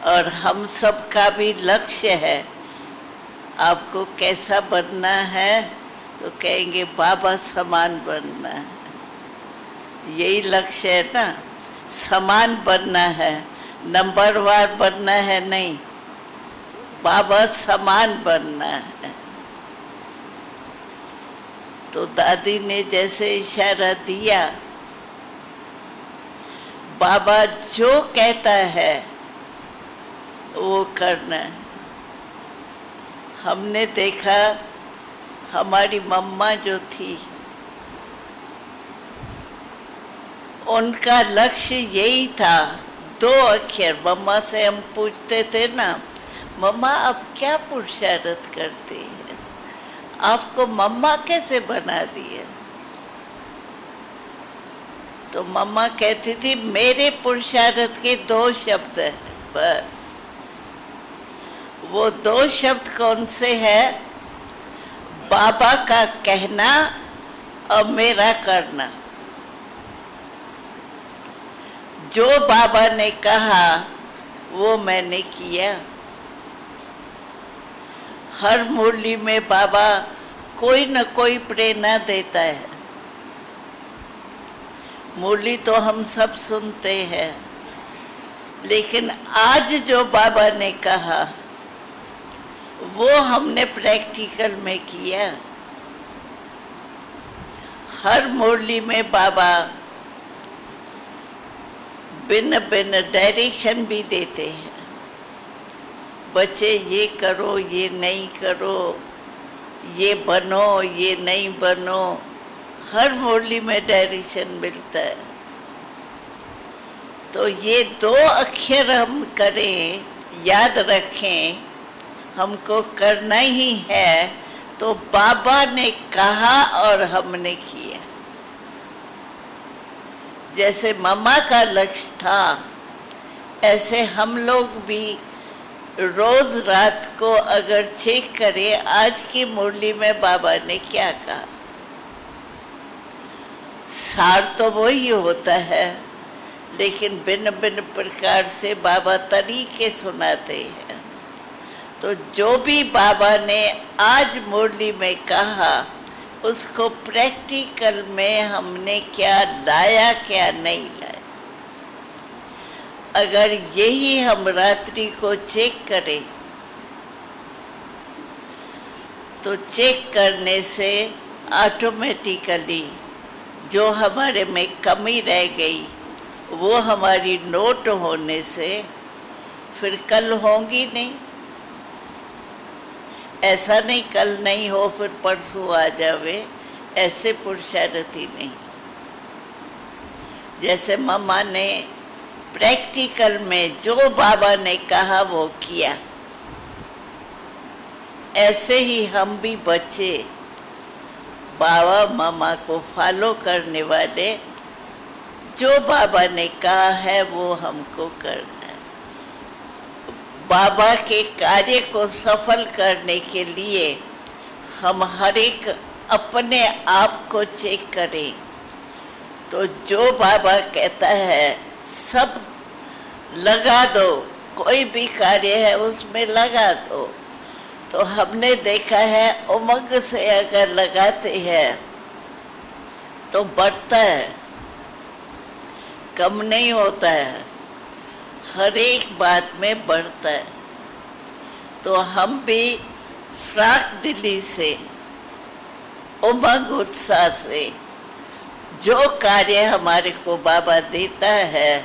और हम सब का भी लक्ष्य है। आपको कैसा बनना है तो कहेंगे बाबा समान बनना है। यही लक्ष्य है ना, समान बनना है, नंबरवार बनना है नहीं, बाबा समान बनना है। तो दादी ने जैसे इशारा दिया, बाबा जो कहता है वो करना है। हमने देखा हमारी मम्मा जो थी, उनका लक्ष्य यही था, 2 अक्षर। मम्मा से हम पूछते थे ना, मम्मा आप क्या पुरुषार्थ करती है, आपको मम्मा कैसे बना दिया? तो मम्मा कहती थी मेरे पुरुषार्थ के 2 शब्द हैं बस। वो 2 शब्द कौन से हैं? बाबा का कहना और मेरा करना। जो बाबा ने कहा वो मैंने किया। हर मुरली में बाबा कोई न कोई प्रेरणा देता है। मुरली तो हम सब सुनते हैं, लेकिन आज जो बाबा ने कहा वो हमने प्रैक्टिकल में किया। हर मुरली में बाबा भिन्न भिन्न डायरेक्शन भी देते हैं। बच्चे ये करो, ये नहीं करो, ये बनो, ये नहीं बनो। हर मुरली में डायरेक्शन मिलता है। तो ये 2 अक्षर हम करें, याद रखें, हमको करना ही है। तो बाबा ने कहा और हमने किया। जैसे मम्मा का लक्ष्य था, ऐसे हम लोग भी रोज रात को अगर चेक करें आज की मुरली में बाबा ने क्या कहा। सार तो वही होता है, लेकिन भिन्न भिन्न प्रकार से बाबा तरीके सुनाते हैं। तो जो भी बाबा ने आज मुरली में कहा, उसको प्रैक्टिकल में हमने क्या लाया, क्या नहीं लाया। अगर यही हम रात्रि को चेक करें, तो चेक करने से ऑटोमेटिकली जो हमारे में कमी रह गई वो हमारी नोट होने से फिर कल होंगी नहीं। ऐसा नहीं कल नहीं हो फिर परसों आ जावे, ऐसे पुरुषार्थ ही नहीं। जैसे मम्मा ने प्रैक्टिकल में जो बाबा ने कहा वो किया, ऐसे ही हम भी बच्चे बाबा मम्मा को फॉलो करने वाले, जो बाबा ने कहा है वो हमको करना है। बाबा के कार्य को सफल करने के लिए हम हर एक अपने आप को चेक करें। तो जो बाबा कहता है सब लगा दो, कोई भी कार्य है उसमें लगा दो। तो हमने देखा है उमंग से अगर लगाते हैं तो बढ़ता है, कम नहीं होता है, हर एक बात में बढ़ता है। तो हम भी फ्राक दिली से, उमंग उत्साह से जो कार्य हमारे को बाबा देता है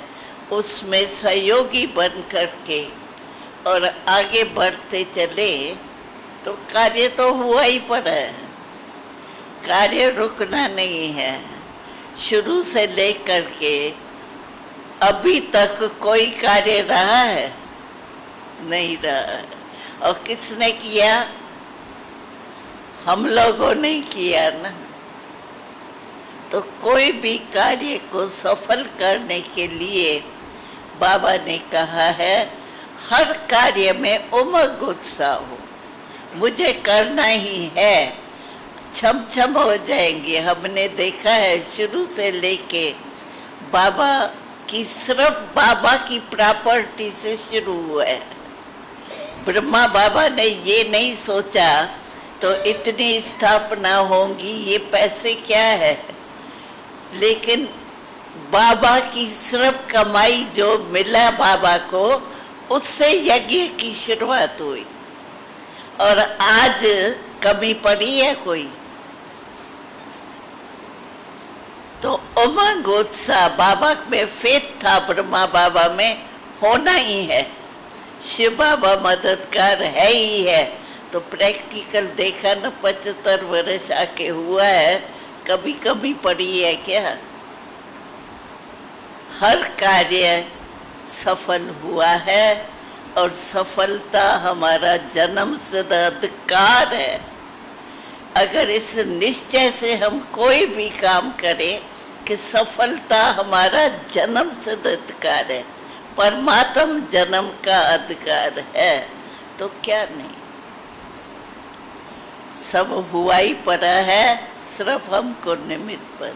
उसमें सहयोगी बन करके और आगे बढ़ते चले तो कार्य तो हुआ ही पड़ा है। कार्य रुकना नहीं है। शुरू से लेकर के अभी तक कोई कार्य रहा है? नहीं रहा है। और किसने किया? हम लोगों ने किया ना। तो कोई भी कार्य को सफल करने के लिए बाबा ने कहा है हर कार्य में उमंग उत्साह हो, मुझे करना ही है। छम छम हो जाएंगे। हमने देखा है शुरू से लेके बाबा कि सिर्फ बाबा की प्रॉपर्टी से शुरू हुआ है। ब्रह्मा बाबा ने ये नहीं सोचा तो इतनी स्थापना होंगी, ये पैसे क्या है, लेकिन बाबा की सिर्फ कमाई जो मिला बाबा को, उससे यज्ञ की शुरुआत हुई। और आज कमी पड़ी है कोई? तो उमंग उत्साह, बाबा में फेथ था, ब्रह्मा बाबा में होना ही है। शिव बाबा मददगार है ही है। तो प्रैक्टिकल देखा न, 75 वर्ष आके हुआ है, कभी कमी पड़ी है क्या? हर कार्य सफल हुआ है और सफलता हमारा जन्म सिद्ध अधिकार है। अगर इस निश्चय से हम कोई भी काम करें कि सफलता हमारा जन्म सिद्ध अधिकार है, परमात्म जन्म का अधिकार है, तो क्या नहीं। सब हुआ ही पड़ा है, सिर्फ हमको निमित्त पर।